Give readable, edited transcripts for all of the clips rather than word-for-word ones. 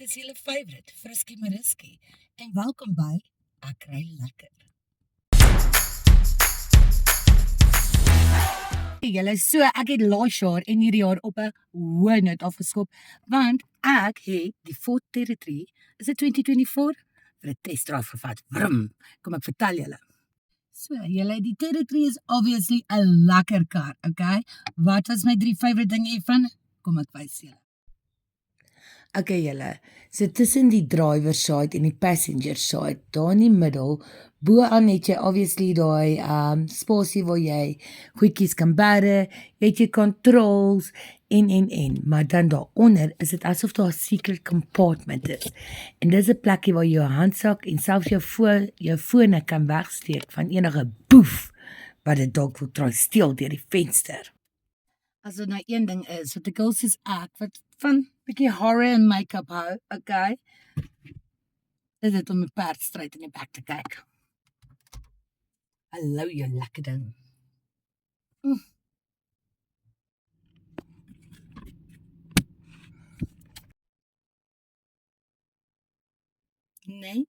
Dit is julle favorite, Frisky Mariski. En welkom by Ek Ry Lekker. Julle, so ek het laas jaar en hierdie jaar op 'n hoë noot afgeskop, want ek het die Ford Territory, is dit 2024, vir 'n testdrive gevat. Vrum, kom ek vertel julle. So, julle, die Territory is obviously 'n lekker kar, okay? Wat was my 3 favorite dinge hiervan? Kom ek wys julle. Okay, julle, so tussen die driver side en die passenger side, daar in die middel, bo-aan het jy obviously daai spasie waar jy goedjies kan bære, jy het jou controls en, maar dan daaronder is dit asof daar 'n secret compartment is. En dis 'n plekkie waar jy jou handsak en selfs jou fone kan wegsteek van enige boef wat dit dalk wil try steel deur die venster. As dit nou een ding is, wat ek wil soos ek, wat van bietjie horror en make-up hou, okay, is dit om 'n perd stryd in die bek te kyk. Hallo, jou lekker ding. Nee?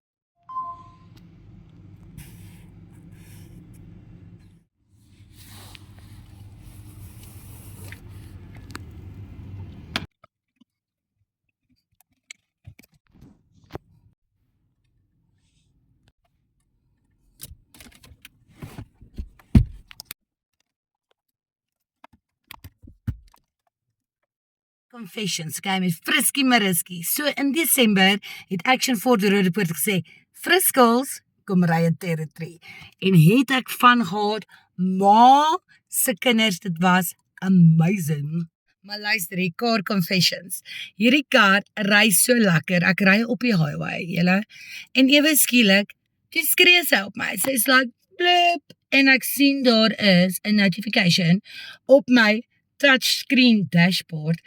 Confessions, okay, met Frisky Mariski. So in Desember het Action Ford Roodepoort gesê, Friskels, kom ry 'n Territory. En het ek van gehad, maar se kinders, dit was amazing. Maar luister, die car confessions. Hierdie kar ry so lekker, ek ry op die highway, julle. En ewe skielik, toe skree sy op my, sy's like, blip, en ek sien daar is 'n notification op my touchscreen dashboard,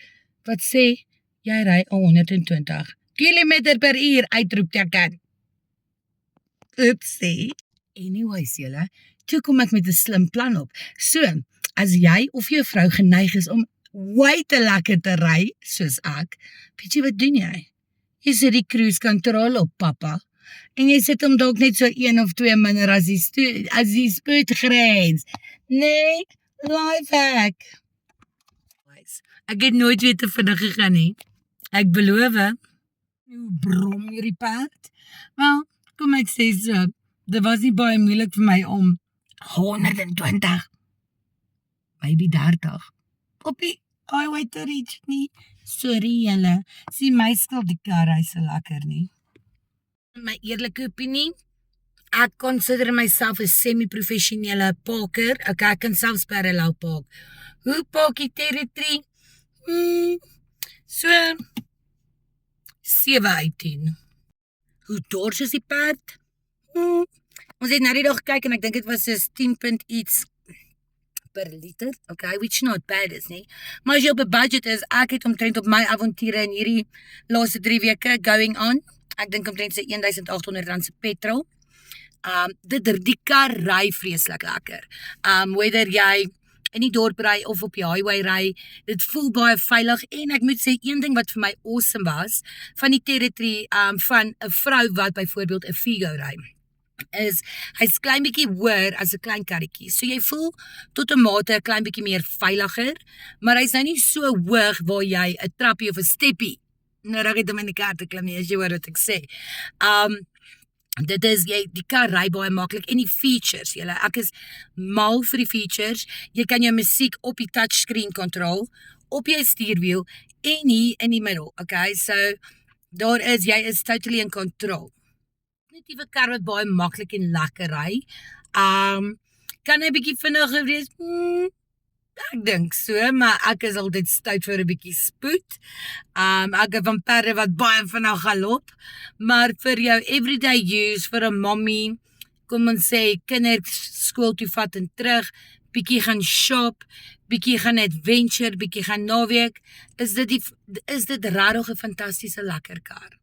wat sê, jy ry 120 km/h, uitroepteken. Oepsie. Anyways, julle, toe kom ek met 'n slim plan op. So, as jy of jou vrou geneig is om way te lekker te ry, soos ek, weet jy wat doen jy? Jy sit die cruise control op, papa, en jy sit hom dalk net so 1 of 2 minder as die spoedgrens. Nee, life hack. Ek het nooit weer te vinnig gegaan nie. Ek beloof. Hoe brom hierdie perd? Wel, kom ek sê so, dit was nie baie moeilik vir my om 120, maybe 30, op die highway te reach nie. Sorry julle, sien my skuld die kar hy so lekker nie. In my eerlike opinie, ek consider myself 'n semi-professionele parker. Ek kan selfs parallel park. Hoe park die Territory? So 7 uit 10. Hoe dors is die perd? Ons het nou die dag gekyk en ek dink dit was soos 10 punt iets per liter, okay, which not bad is nie. Maar as jy op 'n budget is, ek het omtrent op my avonture in hierdie laaste 3 weke going on, ek dink omtrent so R1,800 se petrol. Die kar ry vreeslik lekker. Whether jy in die dorp ry of op die highway ry, dit voel baie veilig. En ek moet sê, een ding wat vir my awesome was, van die Territory, van 'n vrou wat byvoorbeeld 'n Figo ry, is, hy's klein bietjie hoër as 'n klein karretjie. So jy voel tot 'n mate 'n klein bietjie meer veiliger, maar hy's nou nie so hoog waar jy 'n trappie of 'n steppie nodig het om in die kar te klim nie, as jy hoor wat ek sê. Dit is, die kar ry baie maklik, en die features, julle, ek is mal vir die features. Jy kan jou musiek op die touchscreen control, op jou stuurwiel, en hier in die middel, okay, so, jy is totally in control. Definitiewe kar wat baie maklik en lekker ry. Kan hy bietjie vinniger wees? Ek dink so, maar ek is altyd stout vir 'n bietjie spoed. Ek het van perde wat baie vinnig galop, maar vir jou everyday use, vir 'n mommy, kom ons sê, kinders skool toe vat en terug, bietjie gaan shop, bietjie gaan adventure, bietjie gaan naweek, is dit regtig 'n fantastiese lekker kar.